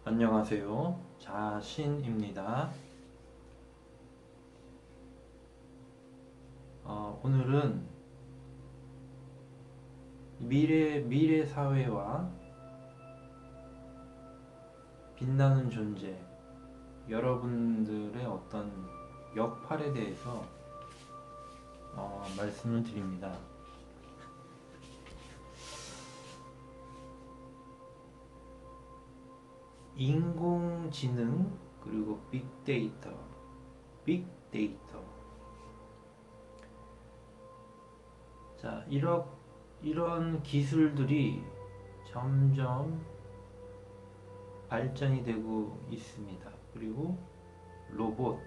안녕하세요. 자신입니다. 오늘은 미래 사회와 빛나는 존재, 여러분들의 어떤 역할에 대해서 말씀을 드립니다. 인공지능 그리고 빅데이터. 자, 이런 기술들이 점점 발전이 되고 있습니다. 그리고 로봇,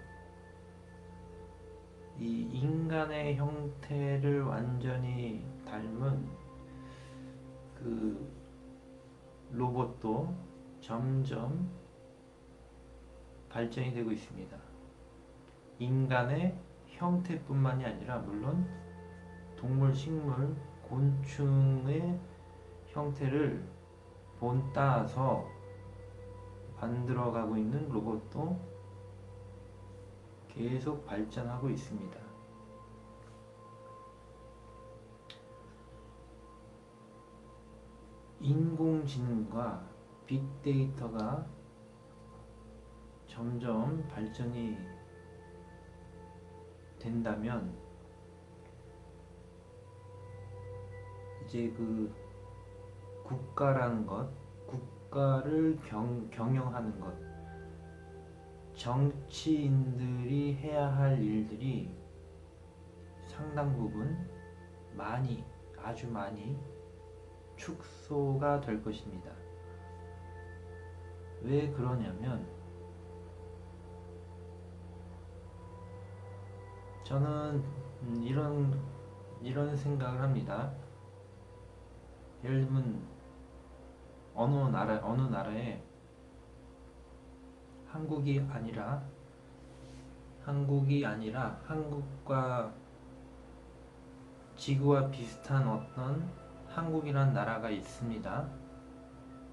이 인간의 형태를 완전히 닮은 그 로봇도 점점 발전이 되고 있습니다. 인간의 형태뿐만이 아니라 물론 동물, 식물, 곤충의 형태를 본따서 만들어가고 있는 로봇도 계속 발전하고 있습니다. 인공지능과 빅데이터가 점점 발전이 된다면 이제 그 국가라는 것, 국가를 경영하는 것, 정치인들이 해야 할 일들이 상당 부분 아주 많이 축소가 될 것입니다. 왜 그러냐면 저는 이런 생각을 합니다. 예를 들면 어느 나라에 한국이 아니라 한국과 지구와 비슷한 어떤 한국이란 나라가 있습니다.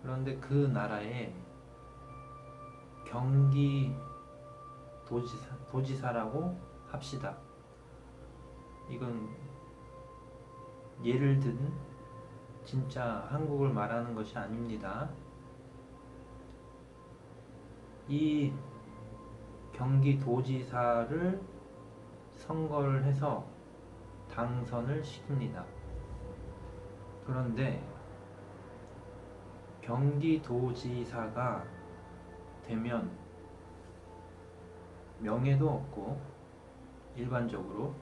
그런데 그 나라에 경기 도지사라고 합시다. 이건 예를 든 진짜 한국을 말하는 것이 아닙니다. 이 경기도지사를 선거를 해서 당선을 시킵니다. 그런데 경기도지사가 되면 명예도 없고 일반적으로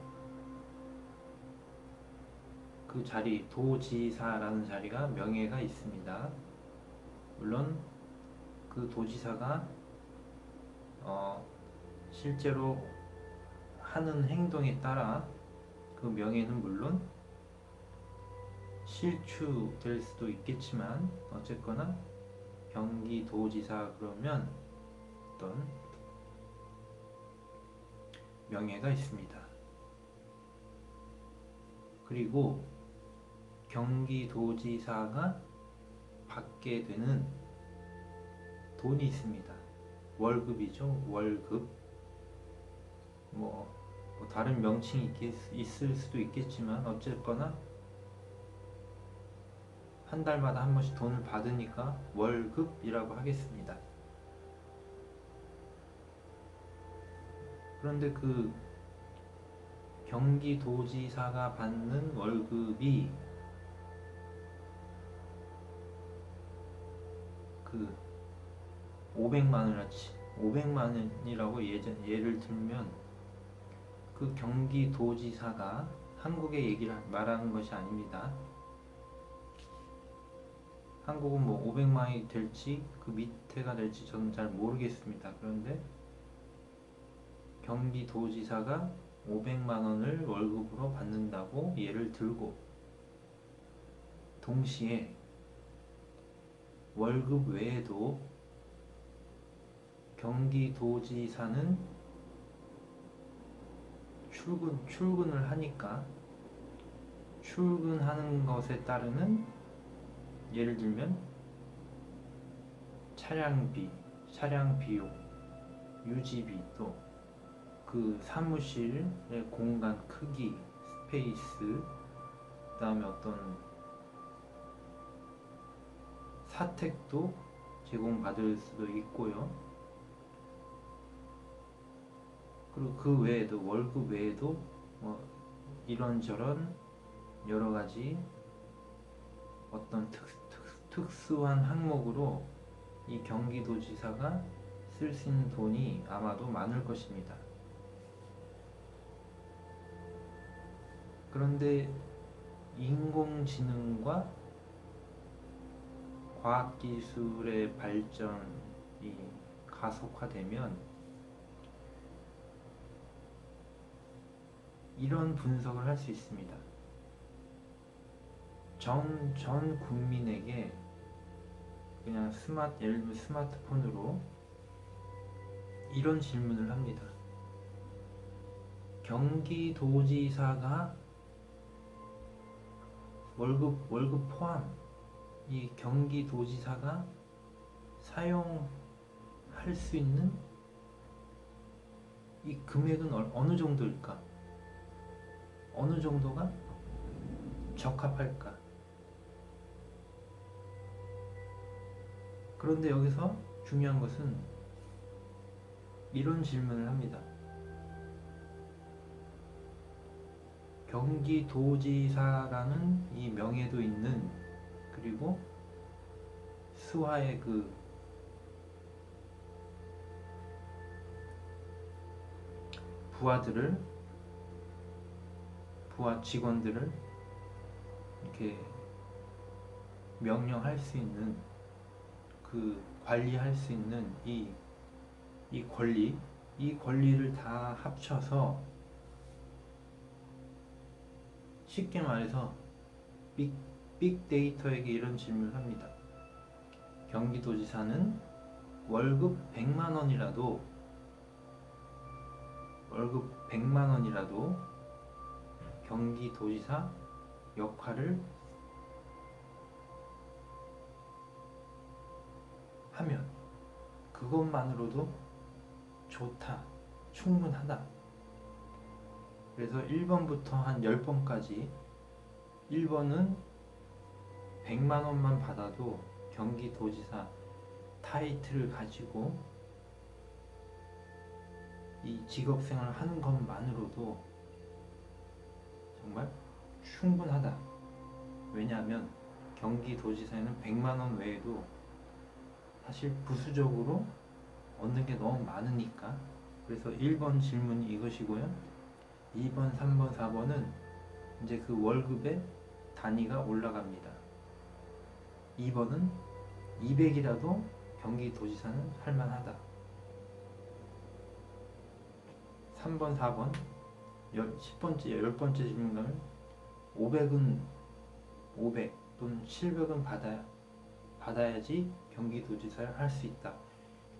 그 자리, 도지사라는 자리가 명예가 있습니다. 물론 그 도지사가 실제로 하는 행동에 따라 그 명예는 물론 실추될 수도 있겠지만 어쨌거나 경기도지사 그러면 어떤 명예가 있습니다. 그리고 경기도지사가 받게 되는 돈이 있습니다. 월급이죠. 월급. 뭐 다른 명칭이 있을 수도 있겠지만 어쨌거나 한 달마다 한 번씩 돈을 받으니까 월급이라고 하겠습니다. 그런데 그 경기도지사가 받는 월급이 그 500만 원이라고 예를 들면 그 경기도지사가 한국의 얘기를 말하는 것이 아닙니다. 한국은 뭐 500만이 될지 그 밑에가 될지 저는 잘 모르겠습니다. 그런데 경기도지사가 500만 원을 월급으로 받는다고 예를 들고 동시에 월급 외에도 경기도지사는 출근을 하니까 출근하는 것에 따르는 예를 들면 차량비, 차량 비용, 유지비, 또 그 사무실의 공간 크기, 스페이스, 그 다음에 어떤 사택도 제공받을 수도 있고요. 그리고 그 외에도 월급 외에도 뭐 이런저런 여러 가지 어떤 특수한 항목으로 이 경기도지사가 쓸 수 있는 돈이 아마도 많을 것입니다. 그런데 인공지능과 과학기술의 발전이 가속화되면 이런 분석을 할 수 있습니다. 전 국민에게 그냥 예를 들면 스마트폰으로 이런 질문을 합니다. 경기도지사가 월급 포함 이 경기도지사가 사용할 수 있는 이 금액은 어느 정도일까? 어느 정도가 적합할까? 그런데 여기서 중요한 것은 이런 질문을 합니다. 경기도지사라는 이 명예도 있는, 그리고 수하의 그 부하 직원들을 이렇게 명령할 수 있는, 그 관리할 수 있는 이 권리를 다 합쳐서 쉽게 말해서 빅데이터에게 이런 질문을 합니다. 경기도지사는 월급 100만 원이라도 경기도지사 역할을 하면 그것만으로도 좋다, 충분하다. 그래서 1번부터 한 10번까지 1번은 100만 원만 받아도 경기도지사 타이틀을 가지고 이 직업생활을 하는 것만으로도 정말 충분하다. 왜냐하면 경기도지사에는 100만 원 외에도 사실 부수적으로 얻는 게 너무 많으니까. 그래서 1번 질문이 이것이고요. 2번, 3번, 4번은 이제 그 월급의 단위가 올라갑니다. 2번은 200이라도 경기도지사는 할만하다. 3번, 4번, 10번째 질문은 500은 500 또는 700은 받아야지 경기도지사를 할 수 있다.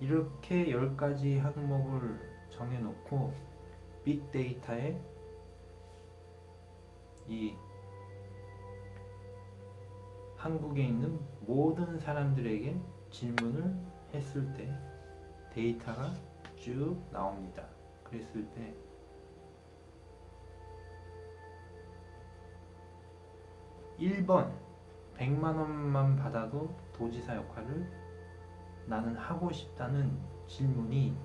이렇게 10가지 항목을 정해놓고 빅데이터에 이 한국에 있는 모든 사람들에게 질문을 했을 때 데이터가 쭉 나옵니다. 그랬을 때 (1번) 100만 원만 받아도 도지사 역할을 나는 하고 싶다는 질문이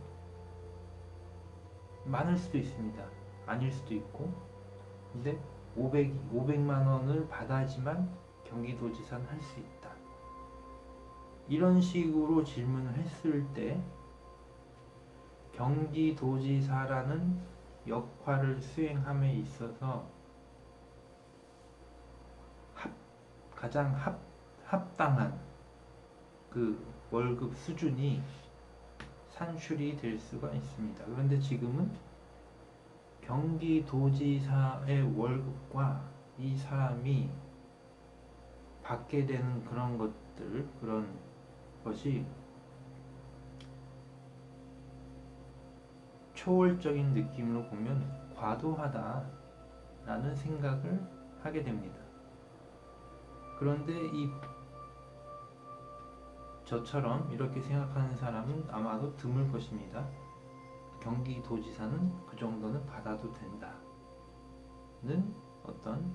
많을 수도 있습니다. 아닐 수도 있고. 근데 500만 원을 받아야지만 경기도지사는 할 수 있다. 이런 식으로 질문을 했을 때 경기도지사라는 역할을 수행함에 있어서 가장 합당한 그 월급 수준이 산출이 될 수가 있습니다. 그런데 지금은 경기도지사의 월급과 이 사람이 받게 되는 그런 것이 초월적인 느낌으로 보면 과도하다라는 생각을 하게 됩니다. 그런데 이 저처럼 이렇게 생각하는 사람은 아마도 드물 것입니다. 경기도지사는 그 정도는 받아도 된다는 어떤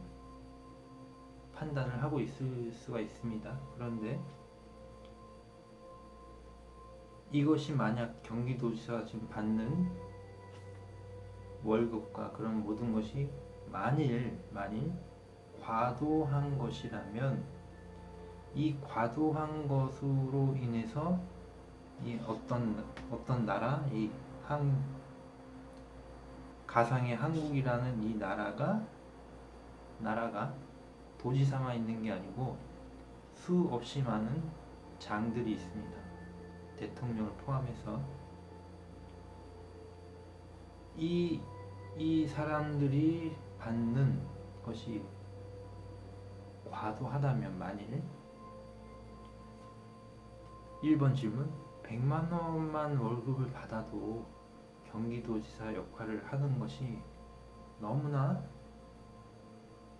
판단을 하고 있을 수가 있습니다. 그런데 이것이 만약 경기도지사가 지금 받는 월급과 그런 모든 것이 만일 과도한 것이라면 이 과도한 것으로 인해서 이 어떤 나라, 가상의 한국이라는 이 나라가 도지사만 있는 게 아니고 수없이 많은 장들이 있습니다. 대통령을 포함해서 이 사람들이 받는 것이 과도하다면, 만일 1번 질문, 100만 원만 월급을 받아도 경기도지사 역할을 하는 것이 너무나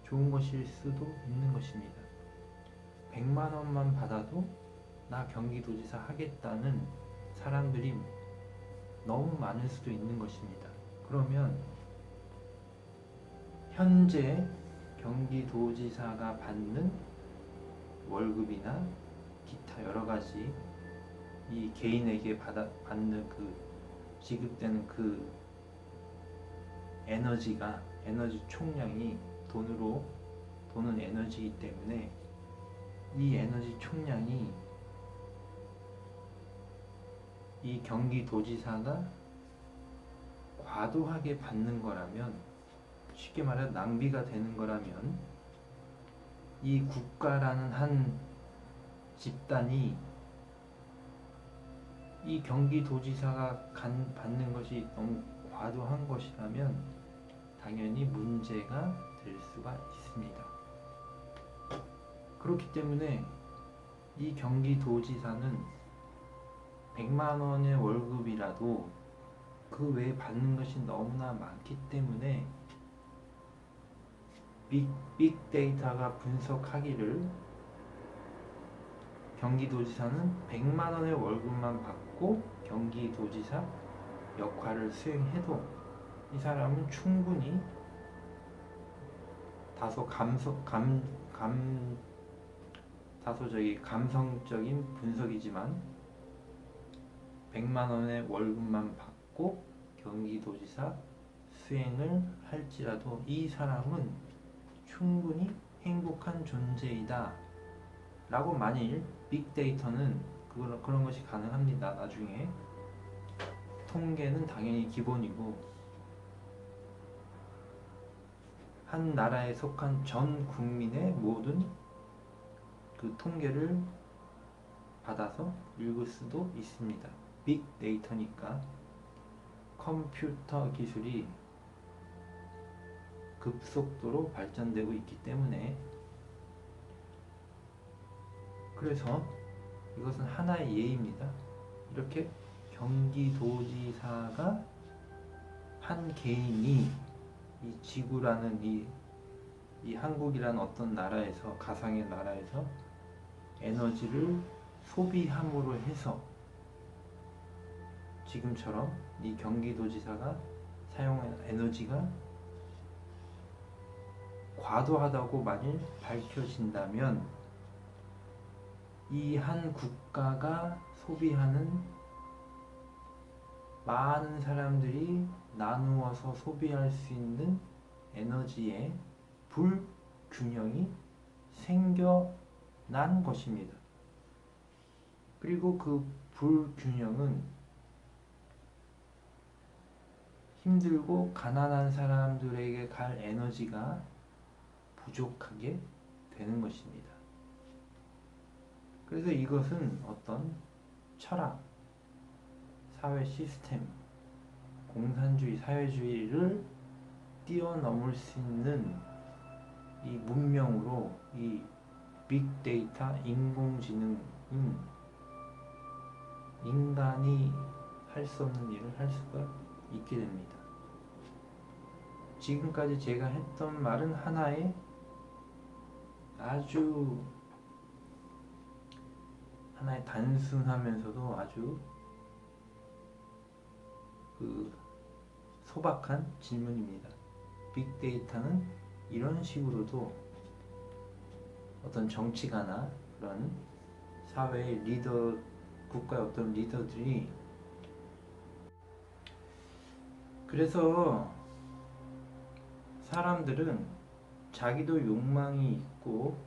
좋은 것일 수도 있는 것입니다. 100만 원만 받아도 나 경기도지사 하겠다는 사람들이 너무 많을 수도 있는 것입니다. 그러면 현재 경기도지사가 받는 월급이나 기타 여러 가지 이 개인에게 받는 지급되는 에너지 총량이 돈은 에너지이기 때문에 이 에너지 총량이 이 경기도지사가 과도하게 받는 거라면, 쉽게 말해 낭비가 되는 거라면, 이 국가라는 한 집단이 이 경기도지사가 받는 것이 너무 과도한 것이라면 당연히 문제가 될 수가 있습니다. 그렇기 때문에 이 경기도지사는 100만 원의 월급이라도 그 외에 받는 것이 너무나 많기 때문에 빅데이터가 분석하기를 경기도지사는 100만 원의 월급만 받고 경기도지사 역할을 수행해도 이 사람은 충분히 다소 감성적인 분석이지만 100만 원의 월급만 받고 경기도지사 수행을 할지라도 이 사람은 충분히 행복한 존재이다 라고, 만일 빅데이터는 그런 것이 가능합니다. 나중에 통계는 당연히 기본이고 한 나라에 속한 전 국민의 모든 그 통계를 받아서 읽을 수도 있습니다. 빅데이터니까 컴퓨터 기술이 급속도로 발전되고 있기 때문에, 그래서 이것은 하나의 예입니다. 이렇게 경기도지사가 한 개인이 이 지구라는 이 한국이라는 어떤 나라에서, 가상의 나라에서 에너지를 소비함으로 해서 지금처럼 이 경기도지사가 사용한 에너지가 과도하다고 만일 밝혀진다면 이 한 국가가 소비하는 많은 사람들이 나누어서 소비할 수 있는 에너지의 불균형이 생겨난 것입니다. 그리고 그 불균형은 힘들고 가난한 사람들에게 갈 에너지가 부족하게 되는 것입니다. 그래서 이것은 어떤 철학, 사회 시스템, 공산주의, 사회주의를 뛰어넘을 수 있는 이 문명으로, 이 빅데이터, 인공지능은 인간이 할 수 없는 일을 할 수가 있게 됩니다. 지금까지 제가 했던 말은 하나의 아주 하나의 단순하면서도 아주 그 소박한 질문입니다. 빅데이터는 이런 식으로도 어떤 정치가나 그런 사회의 리더, 국가의 어떤 리더들이, 그래서 사람들은 자기도 욕망이 있고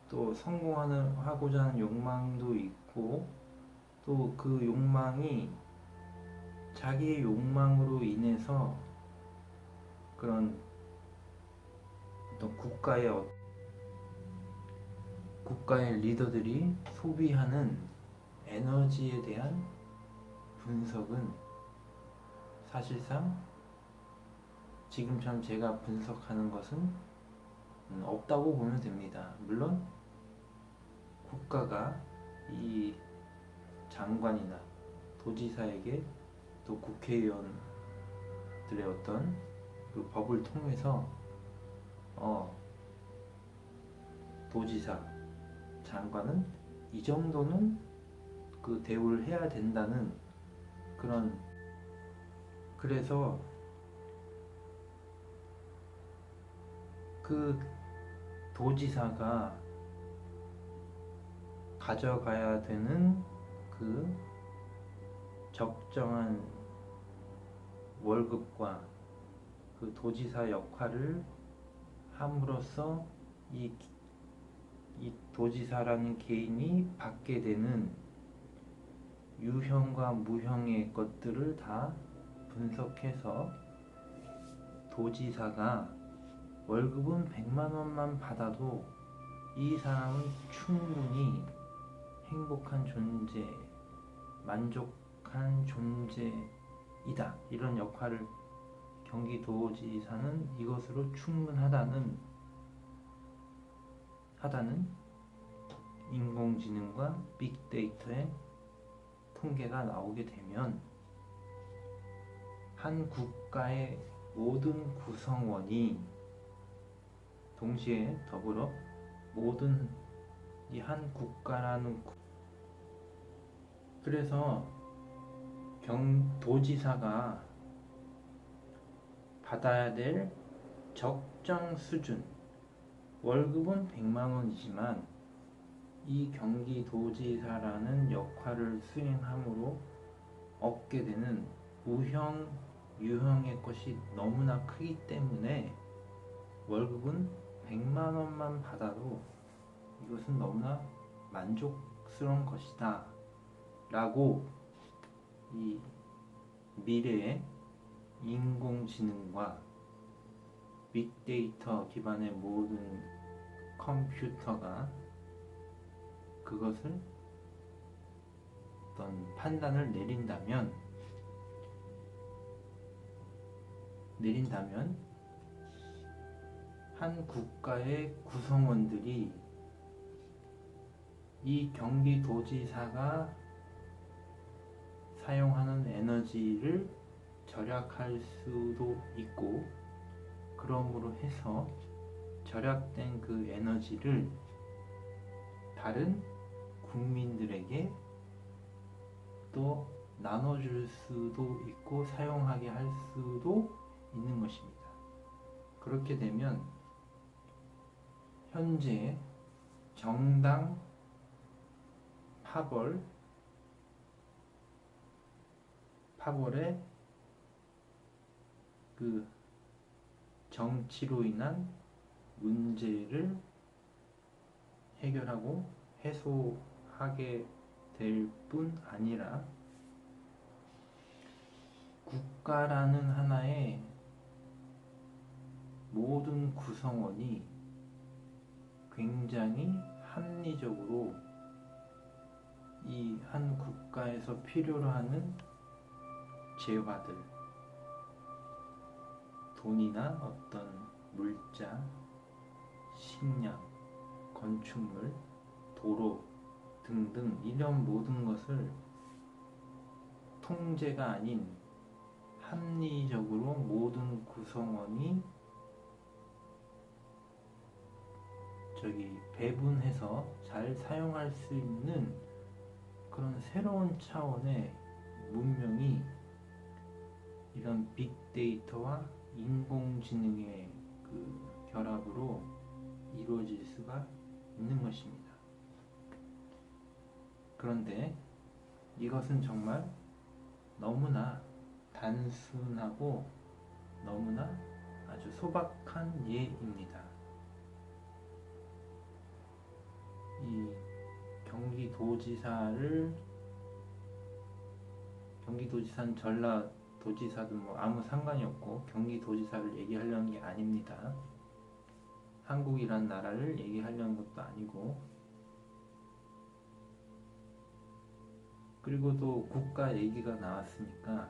또 성공하고자 하는 욕망도 있고, 또 그 욕망이 자기의 욕망으로 인해서 그런 어떤 국가의 리더들이 소비하는 에너지에 대한 분석은 사실상 지금처럼 제가 분석하는 것은 없다고 보면 됩니다. 물론 국가가 이 장관이나 도지사에게, 또 국회의원들의 어떤 그 법을 통해서 도지사, 장관은 이 정도는 그 대우를 해야 된다는 그런, 그래서 그 도지사가 가져가야 되는 그 적정한 월급과 그 도지사 역할을 함으로써 이 도지사라는 개인이 받게 되는 유형과 무형의 것들을 다 분석해서 도지사가 월급은 100만 원만 받아도 이 사람은 충분히 행복한 존재, 만족한 존재이다, 이런 역할을 경기도지사는 이것으로 충분하다는 인공지능과 빅데이터의 통계가 나오게 되면 한 국가의 모든 구성원이 동시에 더불어 모든 이 한 국가라는, 그래서 도지사가 받아야 될 적정 수준, 월급은 100만 원이지만 이 경기도지사라는 역할을 수행함으로 얻게 되는 우형, 유형의 것이 너무나 크기 때문에 월급은 100만 원만 받아도 이것은 너무나 만족스러운 것이다 라고 이 미래의 인공지능과 빅데이터 기반의 모든 컴퓨터가 그것을 어떤 판단을 내린다면 한 국가의 구성원들이 이 경기도지사가 사용하는 에너지를 절약할 수도 있고, 그러므로 해서 절약된 그 에너지를 다른 국민들에게 또 나눠줄 수도 있고 사용하게 할 수도 있는 것입니다. 그렇게 되면 현재 정당 파벌의 그 정치로 인한 문제를 해결하고 해소하게 될 뿐 아니라 국가라는 하나의 모든 구성원이 굉장히 합리적으로 이 한 국가에서 필요로 하는 재화들, 돈이나 어떤 물자, 식량, 건축물, 도로 등등 이런 모든 것을 통제가 아닌 합리적으로 모든 구성원이 배분해서 잘 사용할 수 있는 그런 새로운 차원의 문명이 이런 빅데이터와 인공지능의 그 결합으로 이루어질 수가 있는 것입니다. 그런데 이것은 정말 너무나 단순하고 너무나 아주 소박한 예입니다. 이 경기도지사는 전라도지사든 뭐 아무 상관이 없고 경기도지사를 얘기하려는 게 아닙니다. 한국이란 나라를 얘기하려는 것도 아니고, 그리고 또 국가 얘기가 나왔으니까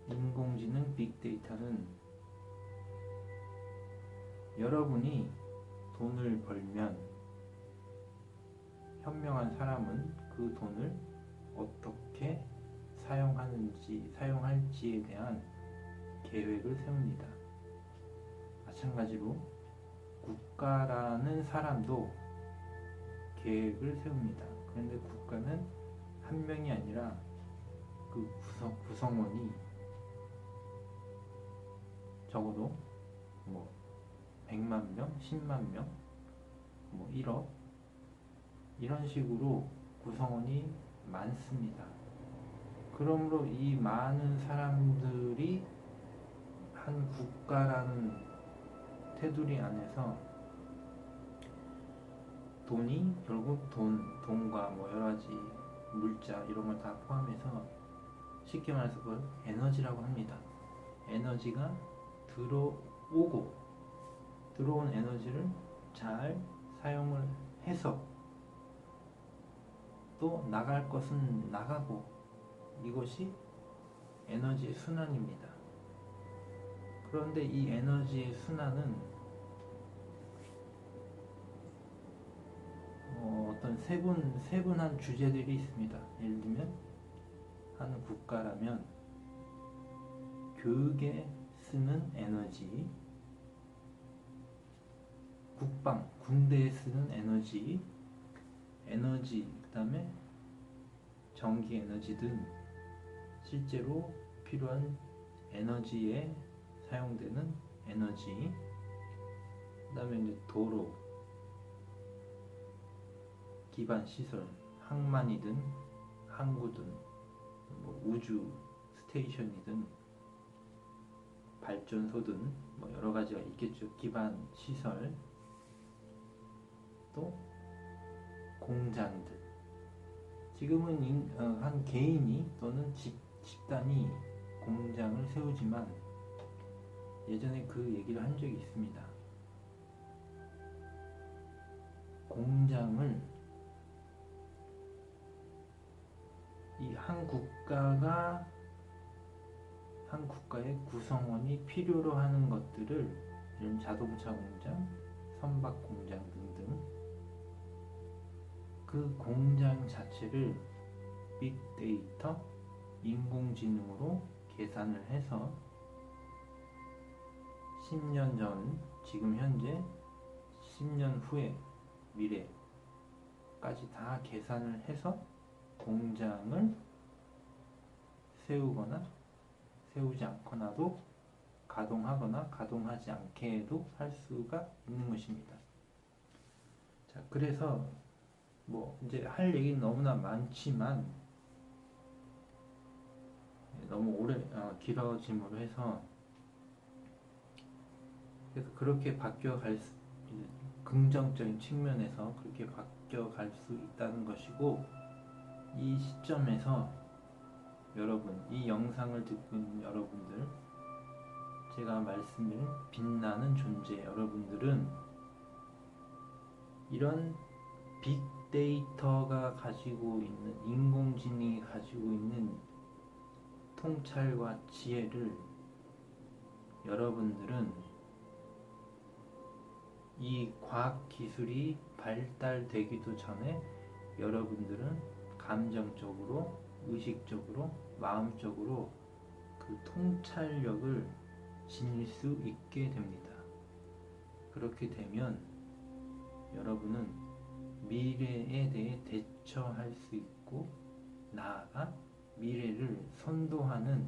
인공지능 빅데이터는 여러분이 돈을 벌면 현명한 사람은 그 돈을 어떻게 사용할지에 대한 계획을 세웁니다. 마찬가지로 국가라는 사람도 계획을 세웁니다. 그런데 국가는 한 명이 아니라 그 구성원이 적어도 뭐 100만 명, 10만 명, 뭐 1억 이런 식으로 구성원이 많습니다. 그러므로 이 많은 사람들이 한 국가라는 테두리 안에서 돈이 결국 돈과 뭐 여러 가지 물자 이런 걸 다 포함해서 쉽게 말해서 그걸 에너지라고 합니다. 에너지가 들어온 에너지를 잘 사용을 해서 또 나갈 것은 나가고, 이것이 에너지의 순환입니다. 그런데 이 에너지의 순환은 어떤 세분한 주제들이 있습니다. 예를 들면 한 국가라면 교육에 쓰는 에너지, 군대에 쓰는 에너지, 그 다음에 전기 에너지든 실제로 필요한 에너지에 사용되는 에너지, 그 다음에 이제 도로, 기반 시설, 항만이든 항구든 뭐 우주 스테이션이든 발전소든 뭐 여러 가지가 있겠죠. 기반 시설, 또 공장들. 지금은 한 개인이 또는 집단이 공장을 세우지만 예전에 그 얘기를 한 적이 있습니다. 공장을 이 한 국가의 구성원이 필요로 하는 것들을, 이런 자동차 공장, 선박 공장 등등, 그 공장 자체를 빅데이터, 인공지능으로 계산을 해서 10년 전, 지금 현재, 10년 후에 미래까지 다 계산을 해서 공장을 세우거나 세우지 않거나도 가동하거나 가동하지 않게 해도 할 수가 있는 것입니다. 자, 그래서 뭐 이제 할 얘기는 너무나 많지만 너무 오래 길어짐으로 해서, 그래서 그렇게 긍정적인 측면에서 그렇게 바뀌어갈 수 있다는 것이고, 이 시점에서 여러분, 이 영상을 듣고 있는 여러분들, 제가 말씀드린 빛나는 존재 여러분들은 이런 빅데이터가 가지고 있는, 인공지능이 가지고 있는 통찰과 지혜를 여러분들은 이 과학기술이 발달되기도 전에 여러분들은 감정적으로, 의식적으로, 마음적으로 그 통찰력을 지닐 수 있게 됩니다. 그렇게 되면 여러분은 미래에 대해 대처할 수 있고 나아가 미래를 선도하는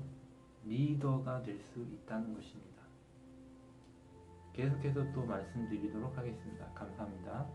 리더가 될 수 있다는 것입니다. 계속해서 또 말씀드리도록 하겠습니다. 감사합니다.